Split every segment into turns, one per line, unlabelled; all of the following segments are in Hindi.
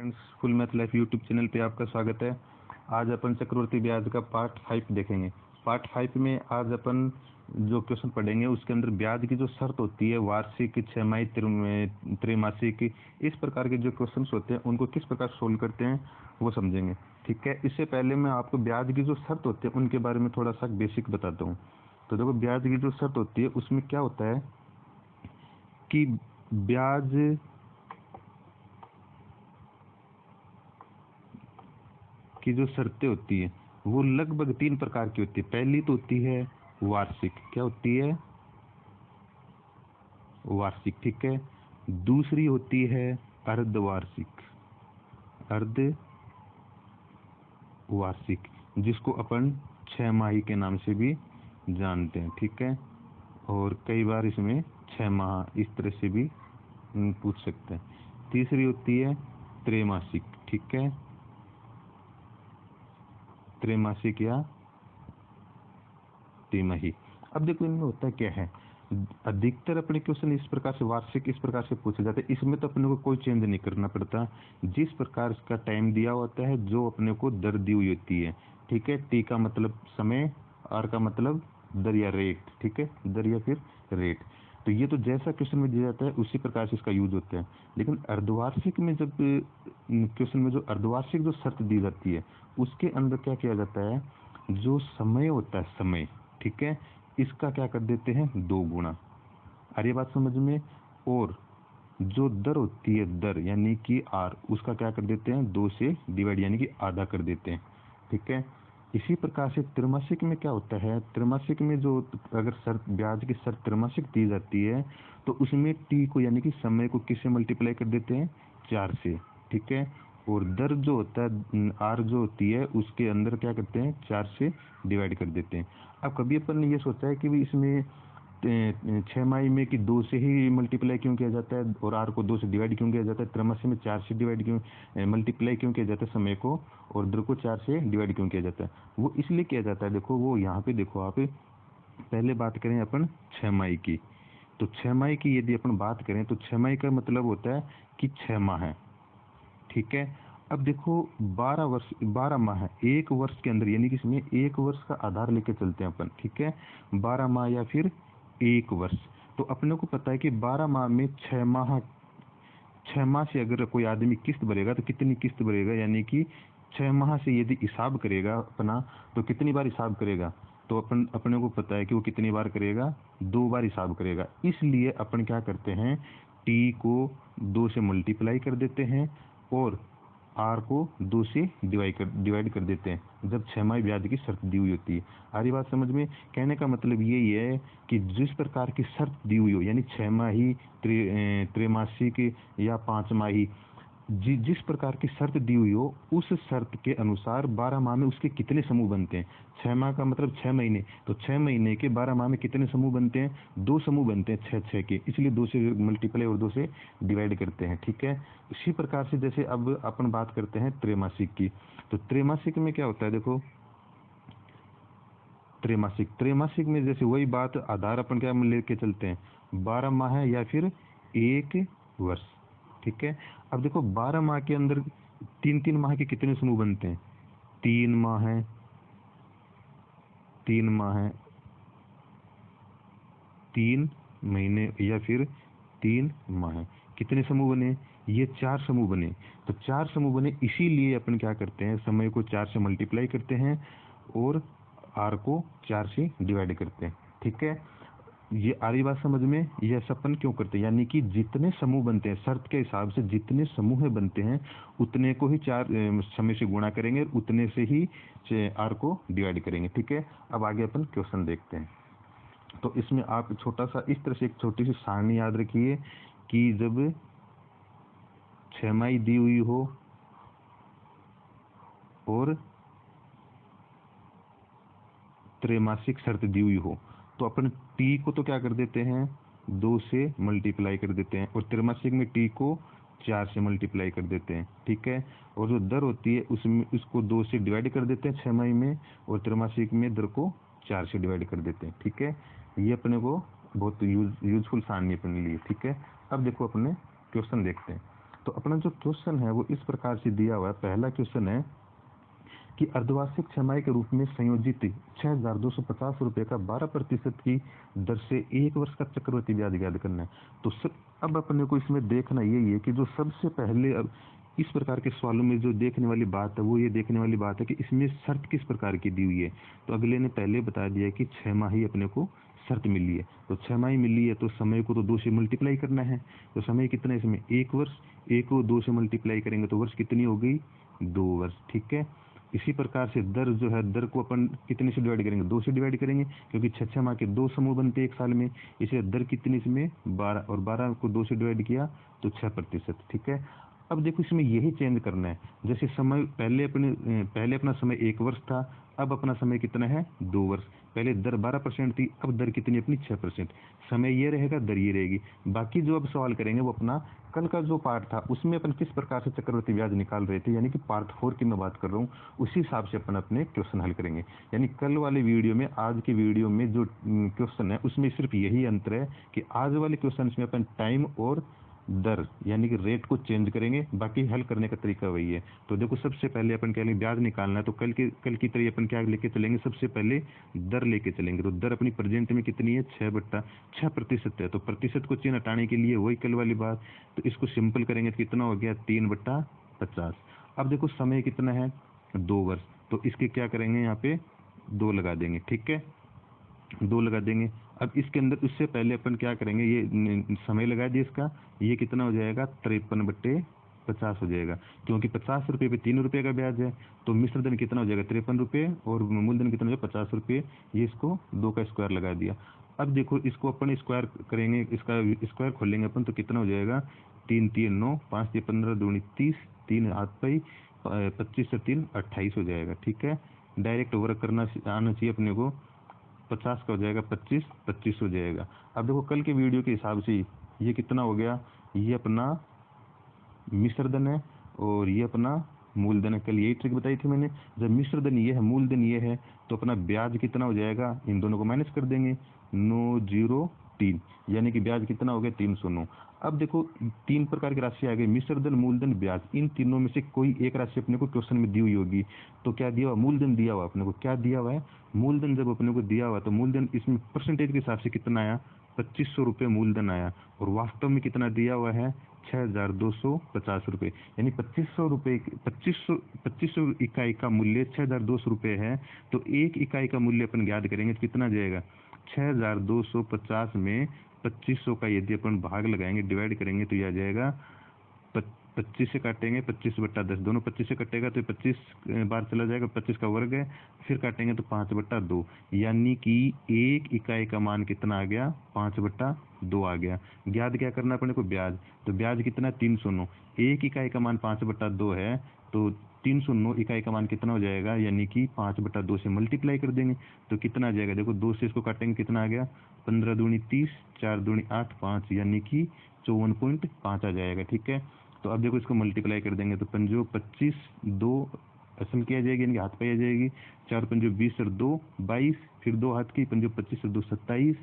Friends, full math life YouTube channel पे आपका स्वागत है। आज अपन चक्रवर्ती ब्याज का पार्ट 5 देखेंगे। पार्ट 5 में आज अपन जो क्वेश्चन पढ़ेंगे उसके अंदर ब्याज की जो शर्त होती है, वार्षिक, छमाही, त्रैमासिक, इस प्रकार के जो क्वेश्चंस होते हैं उनको किस प्रकार सोल्व करते हैं वो समझेंगे। ठीक है, इससे पहले मैं आपको ब्याज की जो शर्त होती है उनके बारे में थोड़ा सा बेसिक बताता हूँ। तो देखो, ब्याज की जो शर्त होती है उसमें क्या होता है कि ब्याज की जो शर्तें होती है वो लगभग 3 प्रकार की होती है। पहली तो होती है वार्षिक। क्या होती है? वार्षिक। ठीक है। दूसरी होती है अर्धवार्षिक। अर्धवार्षिक, जिसको अपन 6 माही के नाम से भी जानते हैं। ठीक है, और कई बार इसमें 6 माह इस तरह से भी पूछ सकते हैं। तीसरी होती है त्रैमासिक। ठीक है, त्रैमासिक या तिमाही। अब देखो, इनमें होता क्या है, अधिकतर अपने क्वेश्चन इस प्रकार से वार्षिक इस प्रकार से पूछे जाते हैं। इसमें तो अपने को कोई चेंज नहीं करना पड़ता। जिस प्रकार इसका टाइम दिया होता है, जो अपने को दर दी हुई होती है। ठीक है, टी का मतलब समय, आर का मतलब दर या रेट। ठीक है, दर या फिर रेट। तो ये तो जैसा क्वेश्चन में दिया जाता है उसी प्रकार से इसका यूज होता है। लेकिन अर्धवार्षिक में जब क्वेश्चन में जो अर्धवार्षिक जो शर्त दी जाती है उसके अंदर क्या किया जाता है, जो समय होता है समय, ठीक है, इसका क्या कर देते हैं 2 गुना। अरे बात समझ में। और जो दर होती है दर यानी कि आर, उसका क्या कर देते हैं 2 से डिवाइड यानी कि आधा कर देते हैं। ठीक है, इसी प्रकार से त्रैमासिक में क्या होता है, त्रैमासिक में जो अगर शर्त ब्याज की शर्त त्रैमासिक दी जाती है तो उसमें टी को यानी कि समय को किससे मल्टीप्लाई कर देते हैं 4 से। ठीक है, और दर जो होता है आर जो होती है उसके अंदर क्या करते हैं 4 से डिवाइड कर देते हैं। अब कभी अपन ने ये सोचा है कि भी इसमें 6 माही में कि 2 से ही मल्टीप्लाई क्यों किया जाता है और आर को 2 से डिवाइड क्यों किया जाता है, त्रैमासिक में 4 से डिवाइड क्यों मल्टीप्लाई क्यों किया जाता है समय को, और दर को 4 से डिवाइड क्यों किया जाता है? वो इसलिए किया जाता है, देखो वो यहाँ पे देखो आप, पहले बात करें अपन 6 माही की। तो 6 माही की यदि अपन बात करें तो 6 माही का मतलब होता है कि 6 माह है। ठीक है, अब देखो 12 माह है एक वर्ष के अंदर, यानी कि इसमें 1 वर्ष का आधार लेके चलते हैं अपन। ठीक है, 12 माह या फिर 1 वर्ष। तो अपने को पता है कि 12 माह में 6 माह से अगर कोई आदमी किस्त भरेगा तो कितनी किस्त भरेगा, यानी कि 6 माह से यदि हिसाब करेगा अपना तो कितनी बार हिसाब करेगा, तो अपने को पता है कि वो कितनी बार करेगा, 2 बार हिसाब करेगा। इसलिए अपन क्या करते हैं, टी को 2 से मल्टीप्लाई कर देते हैं और आर को 2 से डिवाइड कर देते हैं जब 6 माही ब्याज की शर्त दी हुई होती है। सारी बात समझ में। कहने का मतलब यही है कि जिस प्रकार की शर्त दी हुई हो, यानी 6 माही, त्रैमासिक या 5 माही, जिस प्रकार की शर्त दी हुई हो उस शर्त के अनुसार 12 माह में उसके कितने समूह बनते हैं। 6 माह का मतलब 6 महीने, तो 6 महीने के 12 माह में कितने समूह बनते हैं, 2 समूह बनते हैं 6 के, इसलिए 2 से मल्टीप्लाई और 2 से डिवाइड करते हैं। ठीक है, इसी प्रकार से जैसे अब अपन बात करते हैं त्रैमासिक की। तो त्रैमासिक में क्या होता है, देखो त्रैमासिक में जैसे वही बात, आधार अपन क्या लेके चलते हैं 12 माह है या फिर 1 वर्ष। ठीक है, अब देखो 12 माह के अंदर 3 माह के कितने समूह बनते हैं, 3 माह है, 3 माह है, 3 महीने या फिर 3 माह, कितने समूह बने, ये 4 समूह बने। तो 4 समूह बने, इसीलिए अपन क्या करते हैं, समय को 4 से मल्टीप्लाई करते हैं और आर को 4 से डिवाइड करते हैं। ठीक है, ये आ रही बात समझ में। ये ऐसा अपन क्यों करते हैं, यानी कि जितने समूह बनते हैं शर्त के हिसाब से, जितने समूह बनते हैं उतने को ही 4 समय से गुणा करेंगे, उतने से ही आर को डिवाइड करेंगे। ठीक है, अब आगे अपन क्वेश्चन देखते हैं। तो इसमें आप छोटा सा इस तरह से एक छोटी सी सारणी याद रखिए कि जब 6 माही दी हुई हो और त्रैमासिक शर्त दी हुई हो तो अपन टी को तो क्या कर देते हैं 2 से मल्टीप्लाई कर देते हैं, और त्रैमासिक में टी को 4 से मल्टीप्लाई कर देते हैं। ठीक है, और जो दर होती है उसमें उसको 2 से डिवाइड कर देते हैं 6 माही में, और त्रैमासिक में दर को 4 से डिवाइड कर देते हैं। ठीक है, ये अपने को बहुत यूजफुल सारणी अपने लिए। ठीक है, अब देखो अपने क्वेश्चन देखते हैं। तो अपना जो क्वेश्चन है वो इस प्रकार से दिया हुआ है। पहला क्वेश्चन है कि अर्धवार्षिक छमाही के रूप में संयोजित 6,250 रुपये का 12% की दर से 1 वर्ष का चक्रवृद्धि ब्याज ज्ञात करना है। तो अब अपने को इसमें देखना यही है कि जो सबसे पहले अब इस प्रकार के सवालों में जो देखने वाली बात है वो ये देखने वाली बात है कि इसमें शर्त किस प्रकार की दी हुई है। तो अगले ने पहले बता दिया कि 6 माही अपने को शर्त मिली है, तो 6 माही मिली है तो समय को तो 2 से मल्टीप्लाई करना है। तो समय कितना है इसमें 1 वर्ष, 1 को 2 से मल्टीप्लाई करेंगे तो वर्ष कितनी हो गई 2 वर्ष। ठीक है, इसी प्रकार से दर जो है, दर को अपन कितने से डिवाइड करेंगे 2 से डिवाइड करेंगे, क्योंकि 6 माह के 2 समूह बनते हैं 1 साल में, इसलिए दर कितनी इसमें 12, और 12 को 2 से डिवाइड किया तो 6%। ठीक है, अब देखो इसमें यही चेंज करना है। जैसे समय पहले अपना समय 1 वर्ष था, अब अपना समय कितना है 2 वर्ष। पहले दर 12% थी, अब दर कितनी अपनी 6%। समय ये रहेगा, दर ये रहेगी। बाकी जो अब सवाल करेंगे वो अपना कल का जो पार्ट था उसमें अपन किस प्रकार से चक्रवृद्धि ब्याज निकाल रहे थे, यानी कि पार्ट 4 की मैं बात कर रहा हूँ, उसी हिसाब से अपन अपने क्वेश्चन हल करेंगे। यानी कल वाले वीडियो में आज के वीडियो में जो क्वेश्चन है उसमें सिर्फ यही अंतर है कि आज वाले क्वेश्चन में अपन टाइम और दर यानी कि रेट को चेंज करेंगे, बाकी हल करने का तरीका वही है। तो देखो सबसे पहले अपन क्या लेंगे, ब्याज निकालना है, तो कल की तरह अपन क्या लेके चलेंगे, सबसे पहले दर लेके चलेंगे। तो दर अपनी प्रेजेंट में कितनी है 6/6% है, तो प्रतिशत को चिन्ह हटाने के लिए वही कल वाली बात, तो इसको सिंपल करेंगे तो कितना हो गया 3/50। अब देखो समय कितना है 2 वर्ष, तो इसके क्या करेंगे यहाँ पे 2 लगा देंगे। ठीक है, 2 लगा देंगे। अब इसके अंदर उससे पहले अपन क्या करेंगे, ये समय लगा दिए इसका, ये कितना हो जाएगा 53/50 हो जाएगा, क्योंकि 50 रुपये पे 3 रुपये का ब्याज है। तो मिश्र धन कितना हो जाएगा 53 रुपये, और मूलधन कितना हो जाएगा 50 रुपये। ये इसको 2 का स्क्वायर लगा दिया। अब देखो इसको अपन स्क्वायर करेंगे, इसका स्क्वायर खोलेंगे अपन तो कितना हो जाएगा 3 3 9, 5 3 15 दूनी 30, 3 हाथ पाई 25 से 3 28 हो जाएगा। ठीक है, डायरेक्ट वर्क करना आना चाहिए अपने को। 50 का हो जाएगा 25, 25 हो जाएगा। अब देखो कल के वीडियो के हिसाब से ये कितना हो गया, ये अपना मिश्र धन है और ये अपना मूलधन है। कल यही ट्रिक बताई थी मैंने, जब मिश्र धन ये है मूलधन ये है तो अपना ब्याज कितना हो जाएगा, इन दोनों को माइनस कर देंगे 903, यानी कि ब्याज कितना हो गया 309। अब देखो 3 प्रकार की राशि आ गई, मिश्र धन मूलधन ब्याज, इन तीनों में से कोई एक राशि अपने को क्वेश्चन में दी हुई होगी। तो क्या दिया हुआ, मूलधन दिया हुआ अपने को, क्या दिया हुआ है मूलधन। जब अपने को दिया हुआ तो मूलधन इसमें परसेंटेज के हिसाब से कितना आया 2500 रुपये मूलधन आया, और वास्तव में कितना दिया हुआ है 6,250 रुपये, यानी 2500 रुपये 2500 इकाई का मूल्य 6,200 रुपये है। तो एक इकाई का मूल्य अपन ज्ञात करेंगे तो कितना जाएगा 6,250 में 2500 का यदि अपन भाग लगाएंगे डिवाइड करेंगे तो यह आ जाएगा 25 से काटेंगे 25/10, दोनों 25 से कटेगा तो 25 बार चला जाएगा, 25 का वर्ग है, फिर काटेंगे तो 5/2, यानी कि एक इकाई का मान कितना आ गया 5/2 आ गया। ज्ञात क्या करना अपने को ब्याज, तो ब्याज कितना 309, एक इकाई का मान 5/2 है, तो 309 इकाई का मान कितना हो जाएगा, यानी कि 5/2 से मल्टीप्लाई कर देंगे तो कितना आ जाएगा, देखो 2 से इसको काटेंगे कितना आ गया 15 दूनी 30, 4 दूनी 8, 5, यानी कि 54.5 आ जाएगा। ठीक है, तो अब देखो इसको मल्टीप्लाई कर देंगे तो 5 25, 2 असल की आ जाएगी, यानी कि हाथ पाई आ जाएगी, 4 5 20 और 2 22, फिर 2 हाथ की 5 25 और 2 27,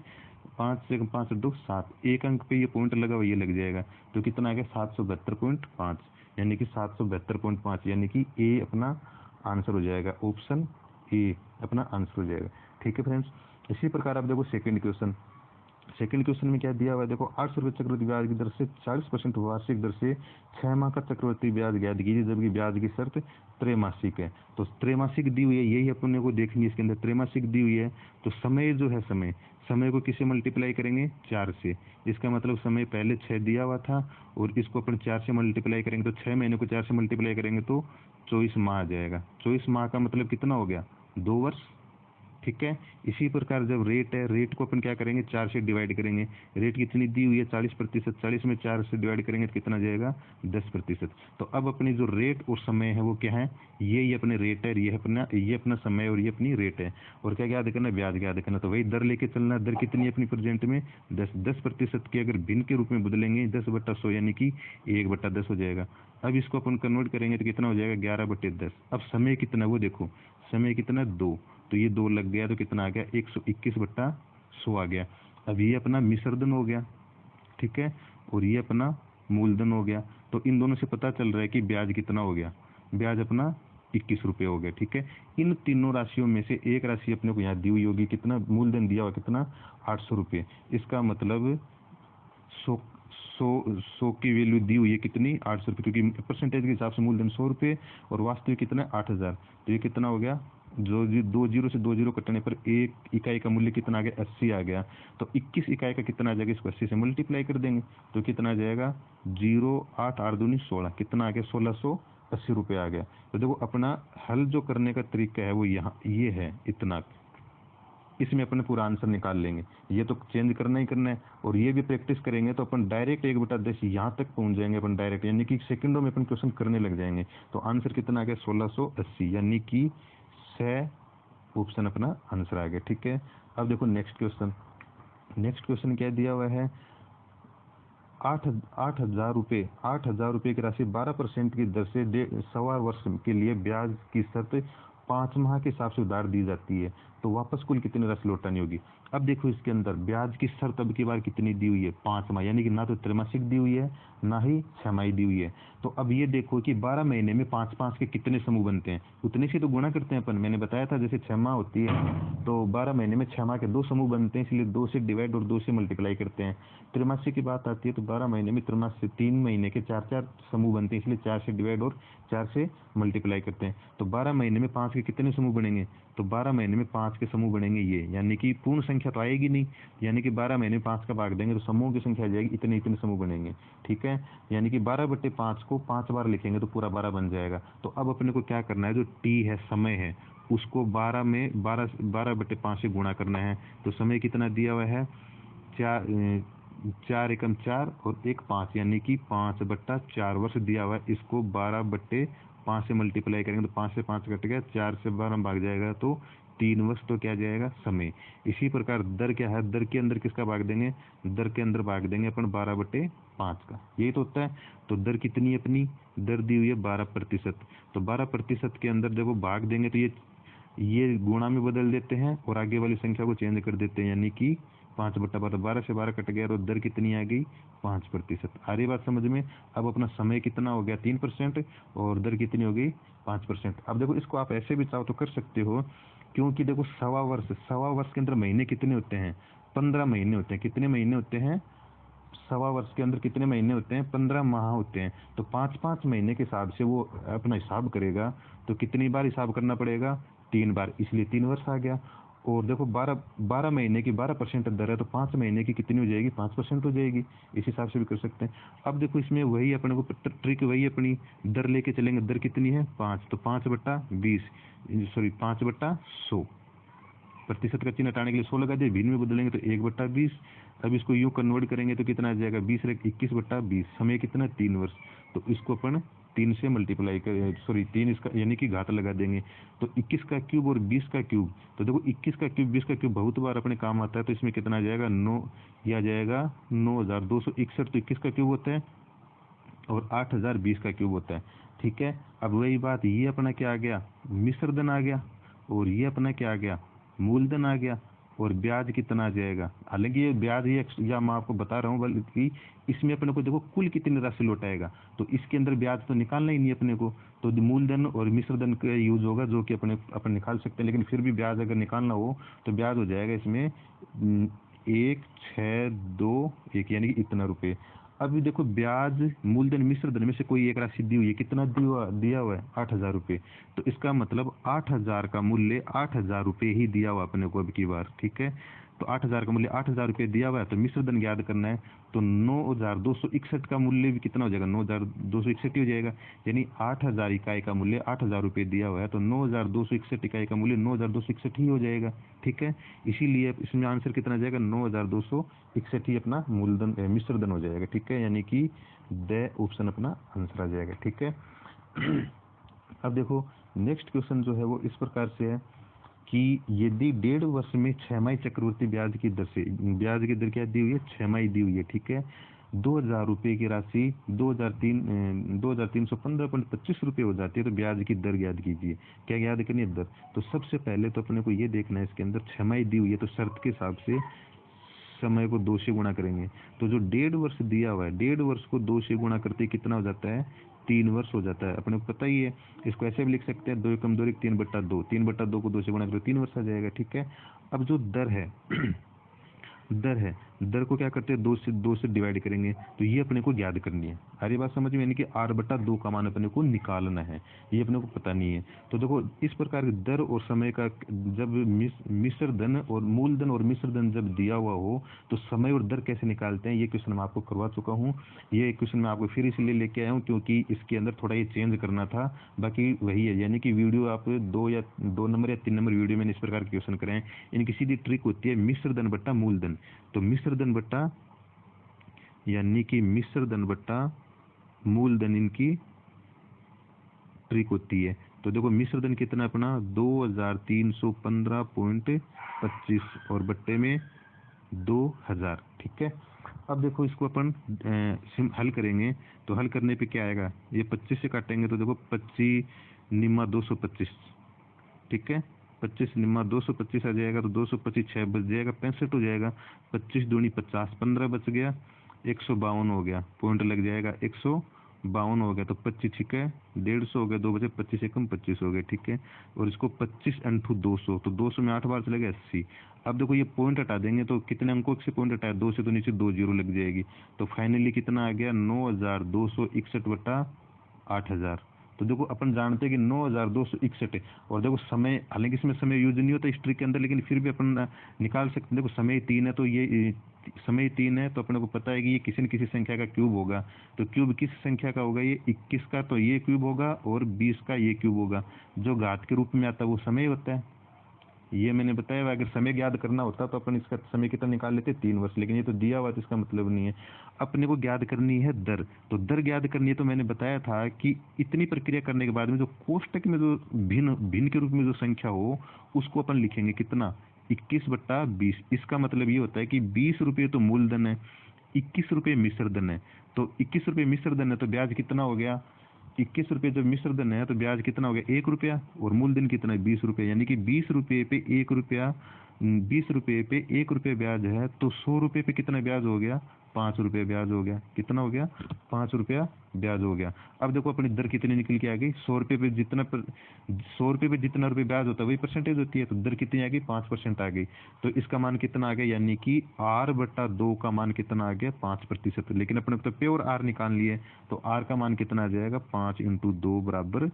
5 से 5 और 2 7, एक अंक पे ये पॉइंट लगा हुआ ये लग जाएगा, तो कितना आ गया 772.5, यानी कि 772.5, यानी कि ए अपना आंसर हो जाएगा, ऑप्शन ए अपना आंसर हो जाएगा। ठीक है फ्रेंड्स, इसी प्रकार आप देखो सेकंड क्वेश्चन में क्या दिया हुआ है, देखो 800 रुपये चक्रवृद्धि ब्याज की दर से 40% वार्षिक दर से 6 माह का चक्रवृद्धि ब्याज ज्ञात कीजिए, जबकि ब्याज की शर्त त्रैमासिक है। तो त्रैमासिक दी हुई है, यही अपने को देखेंगे इसके अंदर, त्रैमासिक दी हुई है तो समय जो है समय को किसे मल्टीप्लाई करेंगे 4 से, इसका मतलब समय पहले 6 दिया हुआ था और इसको अपन 4 से मल्टीप्लाई करेंगे तो 6 महीने को 4 से मल्टीप्लाई करेंगे तो 24 माह आ जाएगा। 24 माह का मतलब कितना हो गया 2 वर्ष। ठीक है, इसी प्रकार जब रेट है, रेट को अपन क्या करेंगे 4 से डिवाइड करेंगे, रेट कितनी दी हुई है 40%, 40 में 4 से डिवाइड करेंगे तो कितना जाएगा 10%। तो अब अपनी जो रेट और समय है वो क्या है, ये अपने रेट है, ये अपना समय और ये अपनी रेट है, और क्या याद करना ब्याज याद करना, तो वही दर लेके चलना। दर कितनी है अपनी प्रेजेंट में 10% की अगर भिन्न के रूप में बदलेंगे 10/100, यानी कि 1/10 हो जाएगा। अब इसको अपन कन्वर्ट करेंगे तो कितना हो जाएगा 11/10। अब समय कितना वो देखो, समय कितना 2, तो ये 2 लग गया तो कितना आ गया 121/100 आ गया। अब ये अपना मिश्रधन हो गया, ठीक है, और ये अपना मूलधन हो गया। तो इन दोनों से पता चल रहा है कि ब्याज कितना हो गया, ब्याज अपना 21 रुपये हो गया। ठीक है, इन तीनों राशियों में से एक राशि अपने को यहाँ दी हुई होगी, कितना मूलधन दिया हुआ, कितना 800 रुपये। इसका मतलब 100 की वैल्यू दी हुई है कितनी, 800 रुपये, क्योंकि परसेंटेज के हिसाब से मूलधन 100 रुपये और वास्तविक कितना 8000। तो ये कितना हो गया, जो दो जीरो से दो जीरो कटने पर एक इकाई का मूल्य कितना आ गया, 80 आ गया। तो 21 इकाई का कितना आ जाएगा, इसको 80 से मल्टीप्लाई कर देंगे तो कितना आ जाएगा, 0 8 8 2 16, कितना आ गया, 1680 रुपये आ गया। तो देखो अपना हल जो करने का तरीका है वो यहाँ ये है, इतना, इसमें अपने पूरा आंसर निकाल लेंगे। ये तो चेंज करना ही करना है, और ये भी प्रैक्टिस करेंगे तो अपन डायरेक्ट 1/10 यहाँ तक पहुंच जाएंगे अपन डायरेक्ट, यानी कि सेकंडों में अपन क्वेश्चन करने लग जाएंगे। तो आंसर कितना आ गया, 1680, यानी कि 6 ऑप्शन अपना आंसर आ गया। ठीक है, अब देखो नेक्स्ट क्वेश्चन क्या दिया हुआ है, 8,000 रुपये, 8,000 रुपये की राशि 12% की दर से 1.25 वर्ष के लिए ब्याज की शर्त 5 माह के हिसाब से उधार दी जाती है, तो वापस कुल कितनी राशि लौटानी होगी। अब देखो इसके अंदर ब्याज की शर्त अब की बार कितनी दी हुई है, 5 माह, यानी कि ना तो त्रैमासिक दी हुई है ना ही छमाही दी हुई है। तो अब ये देखो कि 12 महीने में 5-5 के कितने समूह बनते हैं, उतने से तो गुणा करते हैं अपन। मैंने बताया था जैसे 6 माह होती है तो 12 महीने में 6 माह के 2 समूह बनते हैं, इसलिए 2 से डिवाइड और 2 से मल्टीप्लाई करते हैं। त्रैमासिक की बात आती है तो 12 महीने में त्रैमासिक 3 महीने के 4-4 समूह बनते हैं, इसलिए 4 से डिवाइड और 4 से मल्टीप्लाई करते हैं। तो 12 महीने में 5 के कितने समूह बनेंगे, तो 12 महीने में 5 के समूह बनेंगे ये, यानी कि पूर्ण संख्या तो आएगी नहीं, यानी कि 12 महीने में 5 का भाग देंगे तो समूह की संख्या आ जाएगी, इतने इतने समूह बनेंगे। ठीक है, यानी कि 12/5 को 5 बार लिखेंगे तो पूरा 12 बन जाएगा। तो अब अपने को क्या करना है, जो टी है, समय है, उसको 12 में 12/5 से गुणा करना है। तो समय कितना दिया हुआ है, 4 एकम 4 और 1 5, यानी कि 5/4 वर्ष दिया हुआ है। इसको 12/5 से मल्टीप्लाई करेंगे तो 5 से 5 कट गया, 4 से 12 भाग जाएगा तो 3 वर्ष, तो क्या जाएगा, समय। इसी प्रकार दर क्या है, दर के अंदर किसका भाग देंगे, दर के अंदर भाग देंगे अपन 12/5 का, यही तो होता है। तो दर कितनी है अपनी, दर दी हुई है 12%। तो 12% के अंदर जब वो भाग देंगे तो ये गुणा में बदल देते हैं और आगे वाली संख्या को चेंज कर देते हैं, यानी कि 5/12, 12 से 12 कट गया और दर कितनी आ गई, 5%। आ रही बात समझ में। अब अपना समय कितना हो गया, 3%, और दर कितनी हो गई, 5%। अब देखो इसको आप ऐसे भी चाहो तो कर सकते हो, क्योंकि देखो सवा वर्ष के अंदर महीने कितने होते हैं, 15 महीने होते हैं। कितने महीने होते हैं, सवा वर्ष के अंदर कितने महीने होते हैं, 15 माह होते हैं। तो 5-5 महीने के हिसाब से वो अपना हिसाब करेगा, तो कितनी बार हिसाब करना पड़ेगा, 3 बार, इसलिए 3 वर्ष आ गया। और देखो 12 महीने की 12% दर है, तो 5 महीने की कितनी हो जाएगी, 5% हो जाएगी। इस हिसाब से भी कर सकते हैं। अब देखो इसमें वही अपने को ट्रिक, वही अपनी दर लेके चलेंगे। दर कितनी है, 5, तो 5/100, प्रतिशत का चिन्ह हटाने के लिए 100 लगा दिए, भिन्न में बदलेंगे तो 1/20। अब इसको यूं कन्वर्ट करेंगे तो कितना आ जाएगा, 20/21। समय कितना, 3 वर्ष। तो इसको अपन 3 से मल्टीप्लाई कर, 3 इसका यानी कि घात लगा देंगे, तो 21 का क्यूब और 20 का क्यूब। तो देखो 21 का क्यूब 20 का क्यूब बहुत बार अपने काम आता है, तो इसमें कितना आ जाएगा, 9, यह आ जाएगा 9261। तो 21 का क्यूब होता है और 8020 का क्यूब होता है। ठीक है, अब वही बात, ये अपना क्या आ गया, मिश्रधन आ गया, और ये अपना क्या आ गया, मूलधन आ गया। और ब्याज कितना आ जाएगा, हालांकि ये ब्याज ही या मैं आपको बता रहा हूँ, बल्कि इसमें अपने को देखो कुल कितनी राशि लौटाएगा, तो इसके अंदर ब्याज तो निकालना ही नहीं अपने को, तो मूलधन और मिश्रधन का यूज होगा, जो कि अपन निकाल सकते हैं। लेकिन फिर भी ब्याज अगर निकालना हो तो ब्याज हो जाएगा इसमें 1,621, यानी कि इतना रुपये। अभी देखो ब्याज, मूलधन, मिश्रधन में से कोई एक राशि दी हुई है, कितना दिया हुआ है, 8,000 रुपये। तो इसका मतलब 8,000 का मूल्य 8,000 रुपये ही दिया हुआ अपने को अब की बार। ठीक है, तो 8,000 का मूल्य 8,000 रुपये दिया हुआ है, तो मिश्रधन याद करना है। तो 9,261 का मूल्य भी कितना हो जाएगा, 9,261 ही हो जाएगा। यानी 8,000 इकाई का मूल्य 8,000 रुपये दिया हुआ है, तो 9,261 इकाई का मूल्य 9,261 ही हो जाएगा। ठीक है, इसीलिए इसमें आंसर कितना जाएगा, 9,261 ही अपना मूलधन मिश्रधन हो जाएगा। ठीक है, यानी कि द ऑप्शन अपना आंसर आ जाएगा। ठीक है, अब देखो नेक्स्ट क्वेश्चन जो है वो इस प्रकार से है कि यदि 1.5 वर्ष में 6 चक्रवृद्धि ब्याज की दर से, ब्याज की दर क्या दी हुई है, 6 दी हुई है। ठीक है, 2,000 रुपये की राशि 2,315.25 रुपये हो जाती है, तो ब्याज की दर याद कीजिए। क्या याद करनी है, दर। तो सबसे पहले तो अपने को ये देखना है, इसके अंदर 6 दी हुई है, तो शर्त के हिसाब से समय को 2 से गुणा करेंगे तो जो 1.5 वर्ष दिया हुआ है 1.5 वर्ष को 2 से गुणा करते कितना हो जाता है 3 वर्ष हो जाता है। अपने को पता ही है, इसको ऐसे भी लिख सकते हैं 2 एकम 2 3/2, 3/2 को 2 से गुणा करो 3 वर्ष आ जाएगा। ठीक है, अब जो दर है दर को क्या करते हैं 2 से डिवाइड करेंगे तो ये अपने को याद करनी है। हर ये बात समझ में, यानी कि r/2 का मान अपने को निकालना है, ये अपने को पता नहीं है। तो देखो इस प्रकार की दर और समय का जब मिश्र धन और मूलधन और मिश्र धन जब दिया हुआ हो तो समय और दर कैसे निकालते हैं, ये क्वेश्चन मैं आपको करवा चुका हूँ। ये क्वेश्चन मैं आपको फिर इसलिए लेके आया हूँ क्योंकि इसके अंदर थोड़ा ये चेंज करना था, बाकी वही है। यानी कि वीडियो आप 2 नंबर या 3 नंबर वीडियो में इस प्रकार के क्वेश्चन करें, इनकी सीधी ट्रिक होती है मिश्र धन बट्टा मूलधन। तो मिश्र धन बट्टा यानी कि मिश्र धन बट्टा मूलधन इनकी ट्रिक होती है। तो देखो मिश्र धन कितना अपना 2315.25 और बट्टे में 2000। ठीक है, अब देखो इसको अपन हल करेंगे तो हल करने पे क्या आएगा, ये 25 से काटेंगे तो देखो 25 निम्मा 225। ठीक है, 25 निम्मा 225 आ जाएगा तो 225 6 बच जाएगा 65 हो जाएगा। 25 दूनी 50, 15 बच गया 152 हो गया, पॉइंट लग जाएगा 152 हो गया। तो 25 ठीक है 150 हो गया, 2 बचे 25 एकम 25 हो गए। ठीक है, और इसको 25 × 200 तो 200 में 8 बार चले गए 80। अब देखो ये पॉइंट हटा देंगे तो कितने अंकों से पॉइंट हटाया, 2 से तो नीचे 2 जीरो लग जाएगी। तो फाइनली कितना आ गया 9261/8000। तो देखो अपन जानते हैं कि 9261 है, और देखो समय, हालांकि इसमें समय यूज नहीं होता हिस्ट्री के अंदर, लेकिन फिर भी अपन निकाल सकते हैं। देखो समय 3 है तो ये समय 3 है तो अपने को पता है कि ये किसी न किसी संख्या का क्यूब होगा। तो क्यूब किस संख्या का होगा, ये 21 का तो ये क्यूब होगा और 20 का ये क्यूब होगा। जो घात के रूप में आता है वो समय होता है, ये मैंने बताया। अगर समय ज्ञात करना होता तो अपन इसका समय कितना निकाल लेते 3 वर्ष, लेकिन ये तो दिया हुआ तो इसका मतलब नहीं है। अपने को ज्ञात करनी है दर, तो दर ज्ञात करनी है तो मैंने बताया था कि इतनी प्रक्रिया करने के बाद में जो कोष्टक में जो भिन्न के रूप में जो संख्या हो उसको अपन लिखेंगे कितना 21/20। इसका मतलब ये होता है कि 20 रुपये तो मूलधन है, 21 रुपये मिश्र धन है। तो 21 रुपये मिश्र धन है तो ब्याज कितना हो गया 21 रुपये। जब मिश्र धन है तो ब्याज कितना हो गया 1 रुपया, और मूलधन कितना है 20 रुपये। यानी कि 20 रुपये पे 1 रुपया, 20 रुपये पे 1 रुपये ब्याज है तो 100 रुपये पे कितना ब्याज हो गया 5 रुपये ब्याज हो गया। कितना हो गया 5 रुपया ब्याज हो गया। अब देखो अपनी दर कितनी निकल के आ गई 100 रुपये पे जितना 100 रुपये पे जितना रुपये ब्याज होता है वही परसेंटेज होती है। तो दर कितनी आ गई 5% आ गई। तो इसका मान कितना आ गया, यानी कि r/2 का मान कितना आ गया 5%। लेकिन अपने तो प्योर r निकाल लिए तो r का मान कितना आ जाएगा 5 × 2 बराबर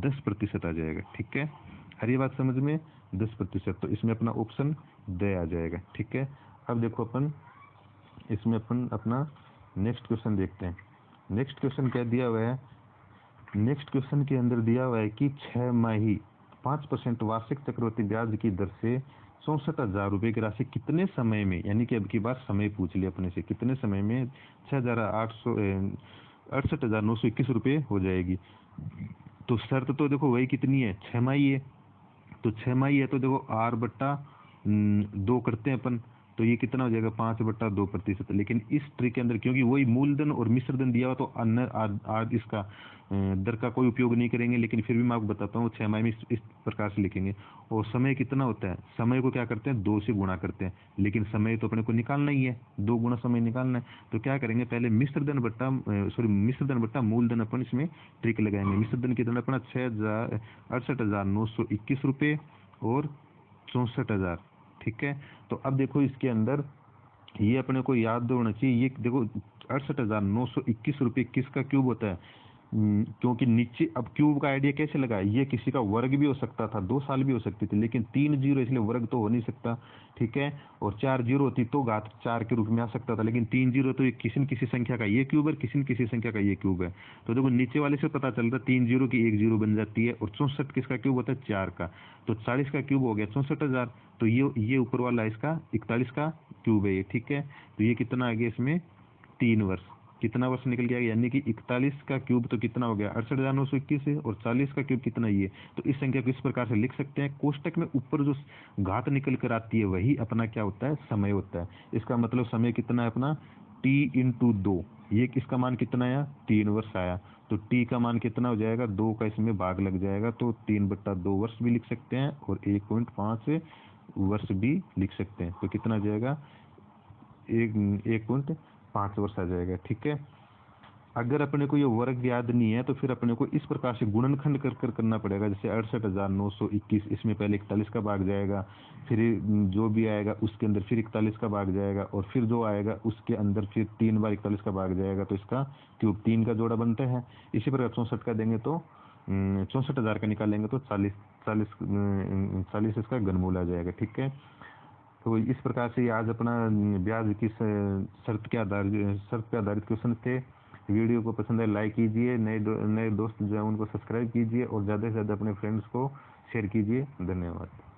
10% आ जाएगा। ठीक है, हर ये बात समझ में 10%। तो इसमें अपना ऑप्शन द आ जाएगा। ठीक है, अब देखो अपन इसमें अपन अपना नेक्स्ट क्वेश्चन देखते हैं। नेक्स्ट क्वेश्चन क्या दिया हुआ है, नेक्स्ट क्वेश्चन के अंदर दिया हुआ है कि 6 माही 5% वार्षिक चक्रवृद्धि ब्याज की दर से 64,000 रुपये की राशि कितने समय में, यानी कि अब की बार समय पूछ लिया अपने से, कितने समय में 68,921 रुपये हो जाएगी। तो शर्त तो देखो वही कितनी है 6 माही है। तो 6 माही है तो देखो r/2 करते हैं अपन, तो ये कितना हो जाएगा 5/2%। लेकिन इस ट्रिक के अंदर क्योंकि वही मूलधन और मिश्र धन दिया हुआ तो अन्य इसका दर का कोई उपयोग नहीं करेंगे। लेकिन फिर भी मैं आपको बताता हूँ 6 माही में इस प्रकार से लिखेंगे। और समय कितना होता है, समय को क्या करते हैं 2 से गुणा करते हैं, लेकिन समय तो अपने को निकालना ही है, 2 गुना समय निकालना है। तो क्या करेंगे पहले मिश्र धन बट्टा मूलधन अपन इसमें ट्रिक लगाएंगे। मिश्र धन कितना अपना 68,921 रुपये और 64,000। ठीक है, तो अब देखो इसके अंदर ये अपने को याद होना चाहिए, ये देखो 68,921 रुपये किसका क्यूब होता है, क्योंकि नीचे अब क्यूब का आइडिया कैसे लगा, ये किसी का वर्ग भी हो सकता था, 2 साल भी हो सकती थी, लेकिन 3 जीरो इसलिए वर्ग तो हो नहीं सकता। ठीक है, और 4 जीरो होती तो घात 4 के रूप में आ सकता था, लेकिन 3 जीरो तो ये किसी न किसी संख्या का ये क्यूब है, किसी न किसी संख्या का ये क्यूब है। तो देखो नीचे वाले से पता चलता 3 जीरो की 1 जीरो बन जाती है, और 64 किसका क्यूब होता है 4 का, तो 40 का क्यूब हो गया 64,000। तो ये ऊपर वाला इसका 41 का क्यूब है ये। ठीक है, तो ये कितना आ गया इसमें 3 वर्ष, कितना वर्ष निकल गया, यानी कि 41 का क्यूब तो कितना हो गया 68,921 है, और 40 का क्यूब कितना ये। तो इस संख्या को इस प्रकार से लिख सकते हैं, कोष्टक में ऊपर जो घात निकल कर आती है वही अपना क्या होता है समय होता है। इसका मतलब समय कितना है अपना t × 2, ये इसका मान कितना आया 3 वर्ष आया। तो t का मान कितना हो जाएगा 2 का इसमें भाग लग जाएगा, तो 3/2 वर्ष भी लिख सकते हैं और 1.5 वर्ष भी लिख सकते हैं। तो कितना आ जाएगा 1.5 वर्ष आ जाएगा। ठीक है। अगर अपने को ये वर्ग याद नहीं है तो फिर अपने को इस प्रकार से गुणनखंड कर कर करना पड़ेगा। जैसे 68,921, इसमें पहले 41 का भाग जाएगा, फिर जो भी आएगा उसके अंदर फिर 41 का भाग जाएगा, और फिर जो आएगा उसके अंदर फिर 3 बार 41 का भाग जाएगा, तो इसका क्यूब 3 का जोड़ा बनता है। इसी प्रकार 64 का देंगे तो 64,000 का निकालेंगे तो 40 इसका घनमूल आ जाएगा। ठीक है। तो इस प्रकार से आज अपना ब्याज की शर्त पे आधारित क्वेश्चन थे। वीडियो को पसंद है लाइक कीजिए, नए दोस्त जो है उनको सब्सक्राइब कीजिए, और ज़्यादा से ज़्यादा अपने फ्रेंड्स को शेयर कीजिए। धन्यवाद।